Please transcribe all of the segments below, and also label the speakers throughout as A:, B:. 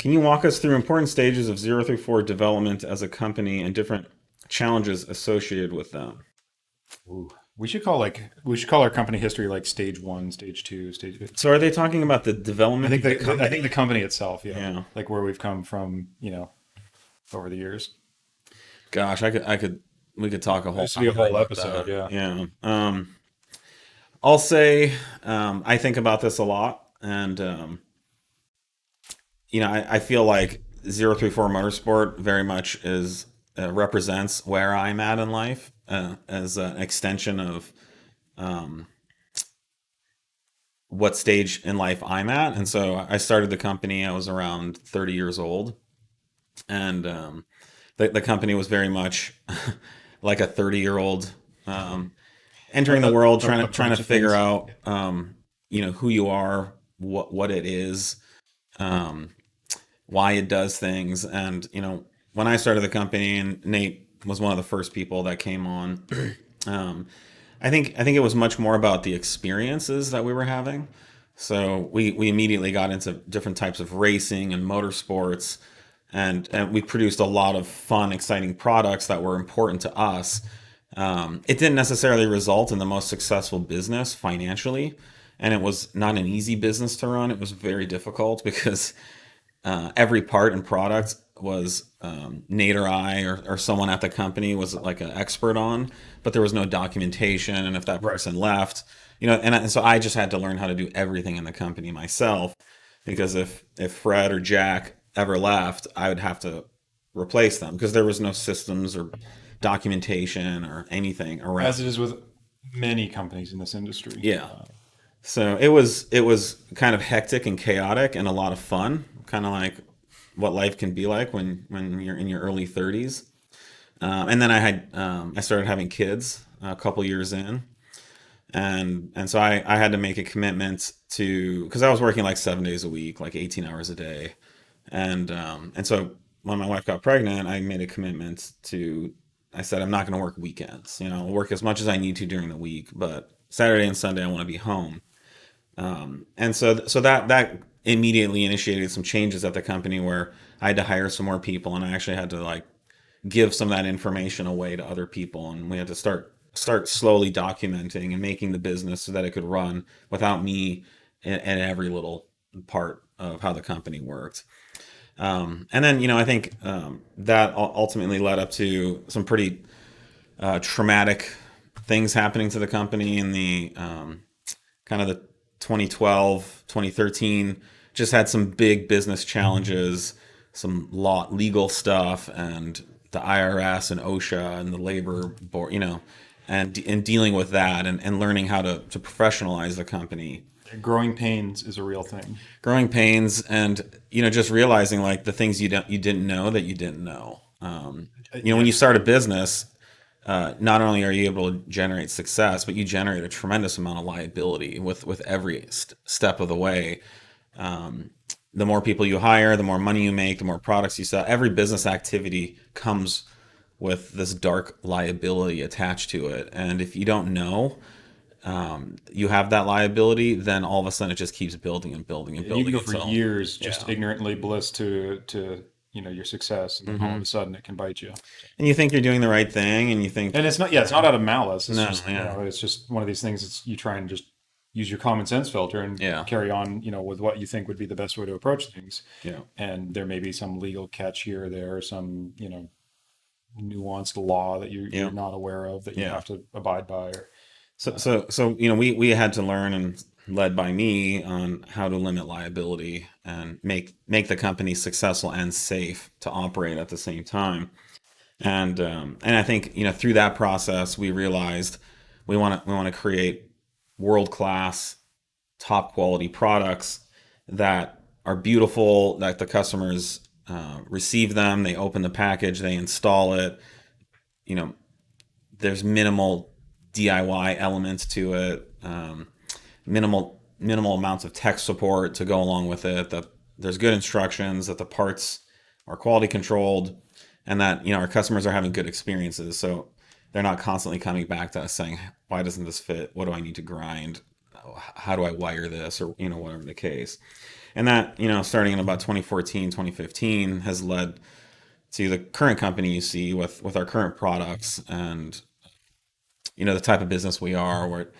A: Can you walk us through important stages of 034 development as a company and different challenges associated with them?
B: Ooh. We should call our company history like stage one, stage two, stage.
A: So are they talking about the
B: I
A: development
B: think
A: of the
B: I think the
A: company?
B: company itself, yeah,
A: Yeah.
B: like where we've come from, over the years.
A: Gosh, we could talk a whole
B: This would be a
A: time
B: whole
A: about
B: episode,
A: that.
B: yeah.
A: Yeah. I'll say I think about this a lot, and I feel like 034 Motorsport very much is represents where I'm at in life as an extension of what stage in life I'm at. And so I started the company. I was around 30 years old, and the company was very much like a 30-year-old entering the world, trying to
B: Approach to
A: figure
B: things.
A: out who you are, what it is, um, why it does things. And when I started the company, and Nate was one of the first people that came on, um, I think it was much more about the experiences that we were having. So we immediately got into different types of racing and motorsports, and we produced a lot of fun, exciting products that were important to us. It didn't necessarily result in the most successful business financially, and it was not an easy business to run. It was very difficult because every part and product was Nate or I or someone at the company was like an expert on, but there was no documentation. And if that
B: Right.
A: person left, and so I just had to learn how to do everything in the company myself, because if Fred or Jack ever left, I would have to replace them because there was no systems or documentation or anything
B: As
A: around.
B: it is with many companies in this industry.
A: Yeah. So it was kind of hectic and chaotic and a lot of fun, kind of like what life can be like when you're in your early 30s. And then I started having kids a couple years in, and so I had to make a commitment to, because I was working like 7 days a week, like 18 hours a day, and so when my wife got pregnant, I made a commitment to. I said I'm not going to work weekends. I'll work as much as I need to during the week, but Saturday and Sunday I want to be home. And so that immediately initiated some changes at the company where I had to hire some more people, and I actually had to like give some of that information away to other people, and we had to start slowly documenting and making the business so that it could run without me in every little part of how the company worked. And then I think that ultimately led up to some pretty traumatic things happening to the company in the kind of the 2012, 2013. Just had some big business challenges, some legal stuff, and the IRS and OSHA and the labor board, and dealing with that, and learning how to professionalize the company.
B: Growing pains is a real thing.
A: Growing pains, and just realizing like the things you didn't know that you didn't know. When you
B: Yeah.
A: start a business, not only are you able to generate success, but you generate a tremendous amount of liability with every step of the way. The more people you hire, the more money you make, the more products you sell. Every business activity comes with this dark liability attached to it. And if you don't know you have that liability, then all of a sudden it just keeps building and building and
B: And you can
A: building
B: go for
A: until,
B: years just
A: yeah.
B: ignorantly bliss to your success, and then all of
A: Hmm.
B: a sudden it can bite you.
A: And you think you're doing the right thing, and you think,
B: And it's not, yeah, it's not out of malice. It's
A: no,
B: just,
A: yeah,
B: it's just one of these things. It's you try and just use your common sense filter and
A: yeah,
B: carry on, with what you think would be the best way to approach things.
A: yeah,
B: And there may be some legal catch here or there, some, nuanced law that you're
A: yeah,
B: not aware of that you
A: yeah.
B: have to abide by. Or,
A: So we had to learn, and led by me, on how to limit liability and make the company successful and safe to operate at the same time. And I think through that process we realized we want to create world class, top quality products that are beautiful, that the customers receive them, they open the package, they install it. You know, there's minimal DIY elements to it, minimal amounts of tech support to go along with it. That there's good instructions, that the parts are quality controlled, and that our customers are having good experiences. So they're not constantly coming back to us saying, "Why doesn't this fit? What do I need to grind?" how do I wire this, or whatever the case. And that, starting in about 2014, 2015, has led to the current company you see with our current products, and the type of business we are, where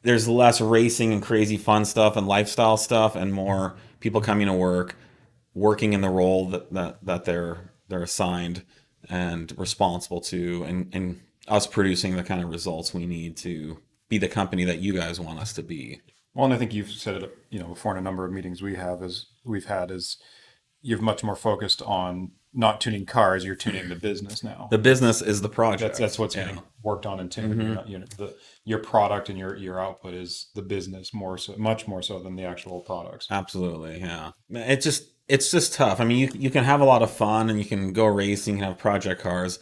A: there's less racing and crazy fun stuff and lifestyle stuff, and more people coming to work, working in the role that they're assigned and responsible to, and us producing the kind of results we need to be the company that you guys want us to be.
B: Well, and I think you've said it, before in a number of meetings we've had is you're much more focused on not tuning cars, you're tuning the business now.
A: The business is the project.
B: That's what's
A: Yeah.
B: getting worked on and tuned. Your product and your output is the business more so, much more so than the actual products.
A: Absolutely, yeah. It's just tough. I mean, you can have a lot of fun and you can go racing and have project cars,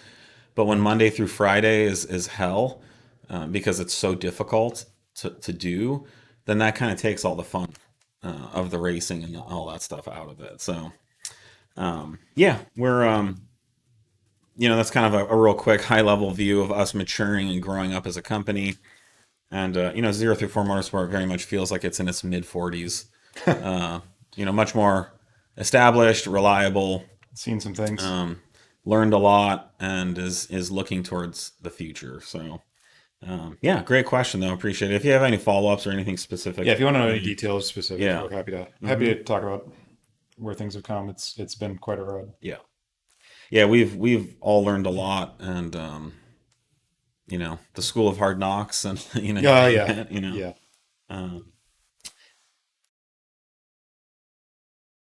A: but when Monday through Friday is hell, because it's so difficult to do, then that kind of takes all the fun of the racing and all that stuff out of it. So yeah, we're that's kind of a real quick high level view of us maturing and growing up as a company. And 034 Motorsport very much feels like it's in its mid 40s. Much more established, reliable,
B: Seen some things.
A: learned a lot, and is looking towards the future. So yeah, great question though. Appreciate it. If you have any follow ups or anything specific,
B: Yeah, if you want to know any details specific,
A: Yeah.
B: we're happy to talk about where things have come. It's been quite a road.
A: yeah, yeah, we've all learned a lot, and the school of hard knocks, and
B: Yeah, yeah,
A: you know,
B: yeah.
A: um,